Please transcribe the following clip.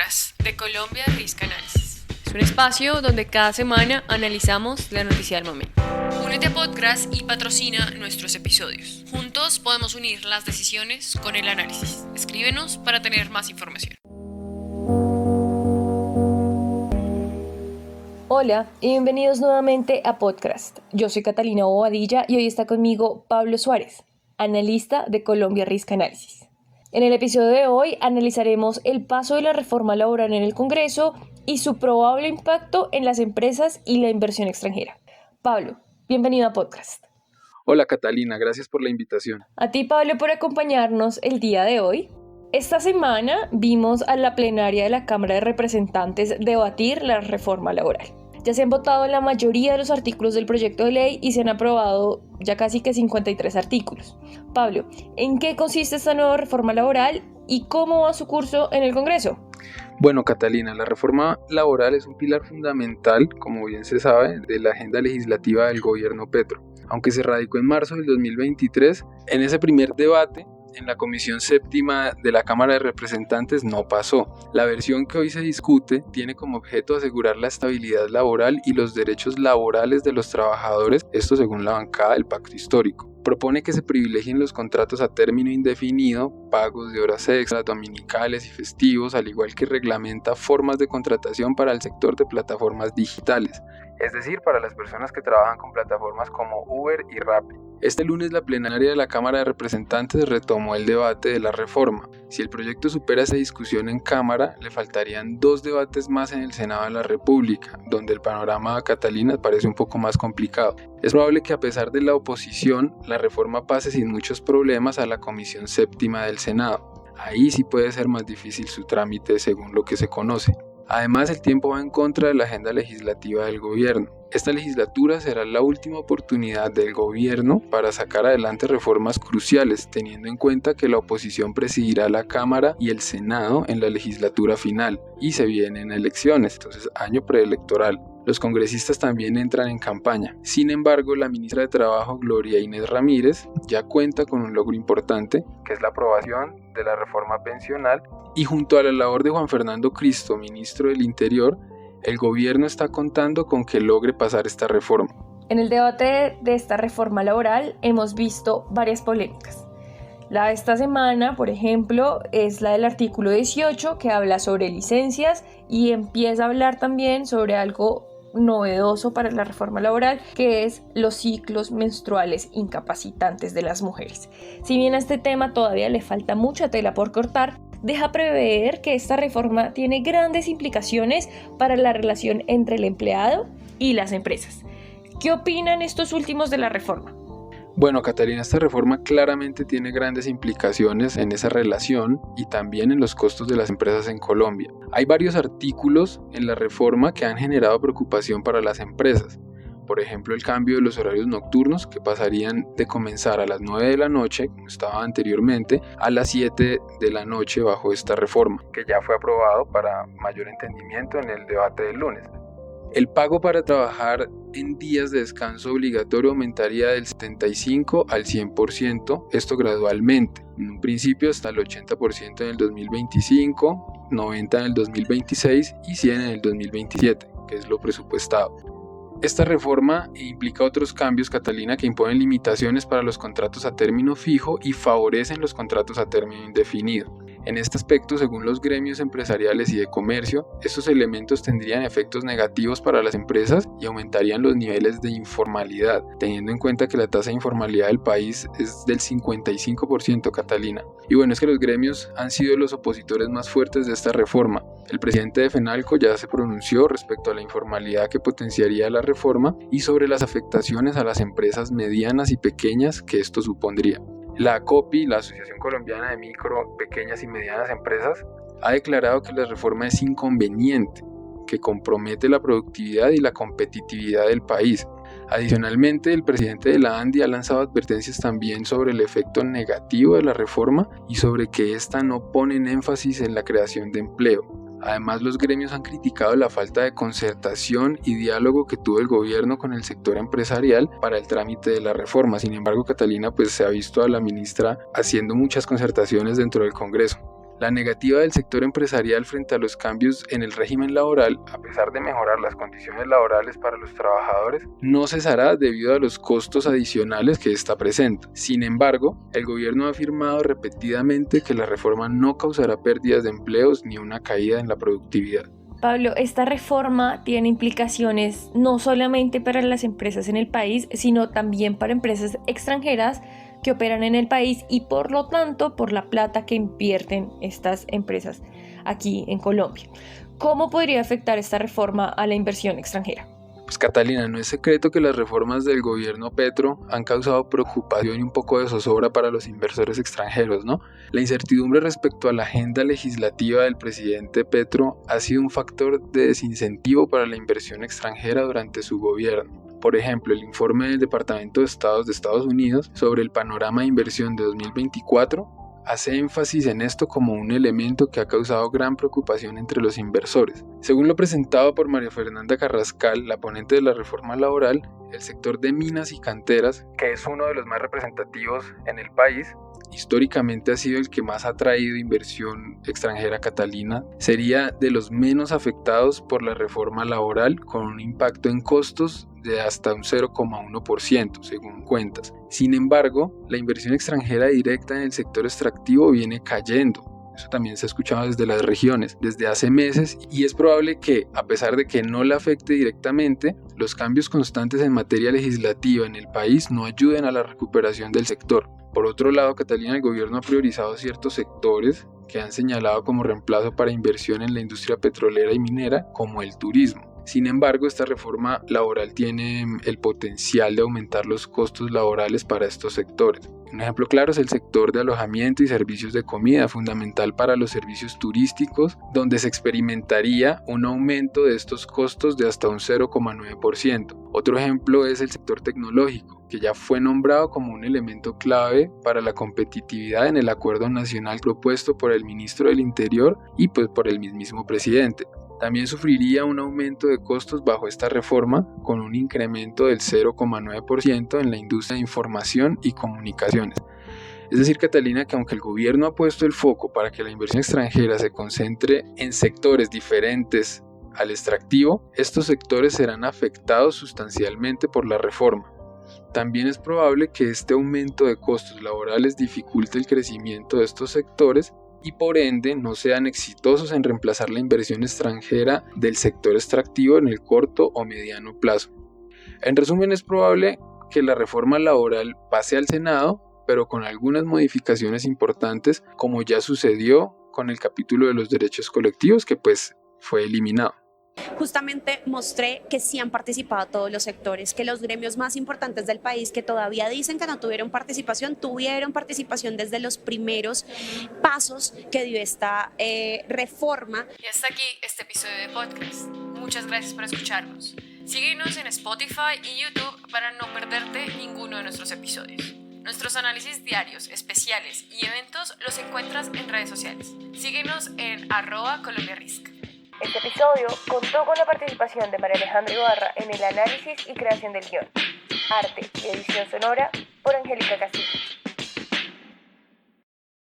podcast de Colombia Risk Analysis. Es un espacio donde cada semana analizamos la noticia del momento. Únete a podcast y patrocina nuestros episodios. Juntos podemos unir las decisiones con el análisis. Escríbenos para tener más información. Hola y bienvenidos nuevamente a Podcast. Yo soy Catalina Bobadilla y hoy está conmigo Pablo Suárez, analista de Colombia Risk Analysis. En el episodio de hoy analizaremos el paso de la reforma laboral en el Congreso y su probable impacto en las empresas y la inversión extranjera. Pablo, bienvenido a Podcast. Hola Catalina, gracias por la invitación. A ti, Pablo, por acompañarnos el día de hoy. Esta semana vimos a la plenaria de la Cámara de Representantes debatir la reforma laboral. Ya se han votado la mayoría de los artículos del proyecto de ley y se han aprobado ya casi que 53 artículos. Pablo, ¿en qué consiste esta nueva reforma laboral y cómo va su curso en el Congreso? Bueno, Catalina, la reforma laboral es un pilar fundamental, como bien se sabe, de la agenda legislativa del gobierno Petro. Aunque se radicó en marzo del 2023, en ese primer debate, en la Comisión Séptima de la Cámara de Representantes no pasó. La versión que hoy se discute tiene como objeto asegurar la estabilidad laboral y los derechos laborales de los trabajadores, esto según la bancada del Pacto Histórico. Propone que se privilegien los contratos a término indefinido, pagos de horas extras, dominicales y festivos, al igual que reglamenta formas de contratación para el sector de plataformas digitales, es decir, para las personas que trabajan con plataformas como Uber y Rappi. Este lunes la plenaria de la Cámara de Representantes retomó el debate de la reforma. Si el proyecto supera esa discusión en Cámara, le faltarían 2 debates más en el Senado de la República, donde el panorama, Catalina, parece un poco más complicado. Es probable que a pesar de la oposición, la reforma pase sin muchos problemas a la Comisión Séptima del Senado. Ahí sí puede ser más difícil su trámite según lo que se conoce. Además, el tiempo va en contra de la agenda legislativa del gobierno. Esta legislatura será la última oportunidad del gobierno para sacar adelante reformas cruciales, teniendo en cuenta que la oposición presidirá la Cámara y el Senado en la legislatura final y se vienen elecciones, entonces año preelectoral. Los congresistas también entran en campaña. Sin embargo, la ministra de Trabajo, Gloria Inés Ramírez, ya cuenta con un logro importante, que es la aprobación de la reforma pensional, y junto a la labor de Juan Fernando Cristo, ministro del Interior, el gobierno está contando con que logre pasar esta reforma. En el debate de esta reforma laboral hemos visto varias polémicas. La de esta semana, por ejemplo, es la del artículo 18, que habla sobre licencias y empieza a hablar también sobre algo novedoso para la reforma laboral, que es los ciclos menstruales incapacitantes de las mujeres. Si bien a este tema todavía le falta mucha tela por cortar, deja prever que esta reforma tiene grandes implicaciones para la relación entre el empleado y las empresas. ¿Qué opinan estos últimos de la reforma? Bueno, Catalina, esta reforma claramente tiene grandes implicaciones en esa relación y también en los costos de las empresas en Colombia. Hay varios artículos en la reforma que han generado preocupación para las empresas. Por ejemplo, el cambio de los horarios nocturnos, que pasarían de comenzar a las 9 de la noche, como estaba anteriormente, a las 7 de la noche bajo esta reforma, que ya fue aprobado para mayor entendimiento en el debate del lunes. El pago para trabajar en días de descanso obligatorio aumentaría del 75 al 100%, esto gradualmente. En un principio hasta el 80% en el 2025, 90% en el 2026 y 100% en el 2027, que es lo presupuestado. Esta reforma implica otros cambios, Catalina, que imponen limitaciones para los contratos a término fijo y favorecen los contratos a término indefinido. En este aspecto, según los gremios empresariales y de comercio, estos elementos tendrían efectos negativos para las empresas y aumentarían los niveles de informalidad, teniendo en cuenta que la tasa de informalidad del país es del 55%, Catalina. Y bueno, es que los gremios han sido los opositores más fuertes de esta reforma. El presidente de FENALCO ya se pronunció respecto a la informalidad que potenciaría la reforma y sobre las afectaciones a las empresas medianas y pequeñas que esto supondría. La ACOPI, la Asociación Colombiana de Micro, Pequeñas y Medianas Empresas, ha declarado que la reforma es inconveniente, que compromete la productividad y la competitividad del país. Adicionalmente, el presidente de la ANDI ha lanzado advertencias también sobre el efecto negativo de la reforma y sobre que ésta no pone énfasis en la creación de empleo. Además, los gremios han criticado la falta de concertación y diálogo que tuvo el gobierno con el sector empresarial para el trámite de la reforma. Sin embargo, Catalina, se ha visto a la ministra haciendo muchas concertaciones dentro del Congreso. La negativa del sector empresarial frente a los cambios en el régimen laboral, a pesar de mejorar las condiciones laborales para los trabajadores, no cesará debido a los costos adicionales que esta presenta. Sin embargo, el gobierno ha afirmado repetidamente que la reforma no causará pérdidas de empleos ni una caída en la productividad. Pablo, esta reforma tiene implicaciones no solamente para las empresas en el país, sino también para empresas extranjeras que operan en el país y por lo tanto por la plata que invierten estas empresas aquí en Colombia. ¿Cómo podría afectar esta reforma a la inversión extranjera? Pues Catalina, no es secreto que las reformas del gobierno Petro han causado preocupación y un poco de zozobra para los inversores extranjeros, ¿no? La incertidumbre respecto a la agenda legislativa del presidente Petro ha sido un factor de desincentivo para la inversión extranjera durante su gobierno. Por ejemplo, el informe del Departamento de Estados de Estados Unidos sobre el panorama de inversión de 2024 hace énfasis en esto como un elemento que ha causado gran preocupación entre los inversores. Según lo presentado por María Fernanda Carrascal, la ponente de la reforma laboral, el sector de minas y canteras, que es uno de los más representativos en el país, históricamente ha sido el que más ha traído inversión extranjera, Catalina, sería de los menos afectados por la reforma laboral, con un impacto en costos de hasta un 0,1% según cuentas. Sin embargo, la inversión extranjera directa en el sector extractivo viene cayendo. Eso también se ha escuchado desde las regiones desde hace meses y es probable que, a pesar de que no la afecte directamente, los cambios constantes en materia legislativa en el país no ayuden a la recuperación del sector. Por otro lado, Catalina, el gobierno ha priorizado ciertos sectores que han señalado como reemplazo para inversión en la industria petrolera y minera, como el turismo. Sin embargo, esta reforma laboral tiene el potencial de aumentar los costos laborales para estos sectores. Un ejemplo claro es el sector de alojamiento y servicios de comida, fundamental para los servicios turísticos, donde se experimentaría un aumento de estos costos de hasta un 0,9%. Otro ejemplo es el sector tecnológico, que ya fue nombrado como un elemento clave para la competitividad en el acuerdo nacional propuesto por el ministro del Interior y pues por el mismísimo presidente. También sufriría un aumento de costos bajo esta reforma, con un incremento del 0,9% en la industria de información y comunicaciones. Es decir, Catalina, que aunque el gobierno ha puesto el foco para que la inversión extranjera se concentre en sectores diferentes al extractivo, estos sectores serán afectados sustancialmente por la reforma. También es probable que este aumento de costos laborales dificulte el crecimiento de estos sectores y por ende no sean exitosos en reemplazar la inversión extranjera del sector extractivo en el corto o mediano plazo. En resumen, es probable que la reforma laboral pase al Senado, pero con algunas modificaciones importantes, como ya sucedió con el capítulo de los derechos colectivos, que pues fue eliminado. Justamente mostré que sí han participado todos los sectores, que los gremios más importantes del país que todavía dicen que no tuvieron participación desde los primeros pasos que dio esta reforma. Y hasta aquí este episodio de podcast. Muchas gracias por escucharnos. Síguenos en Spotify y YouTube para no perderte ninguno de nuestros episodios. Nuestros análisis diarios, especiales y eventos los encuentras en redes sociales. Síguenos en @colombiarisc. Este episodio contó con la participación de María Alejandra Ibarra en el análisis y creación del guión. Arte y edición sonora por Angélica Castillo.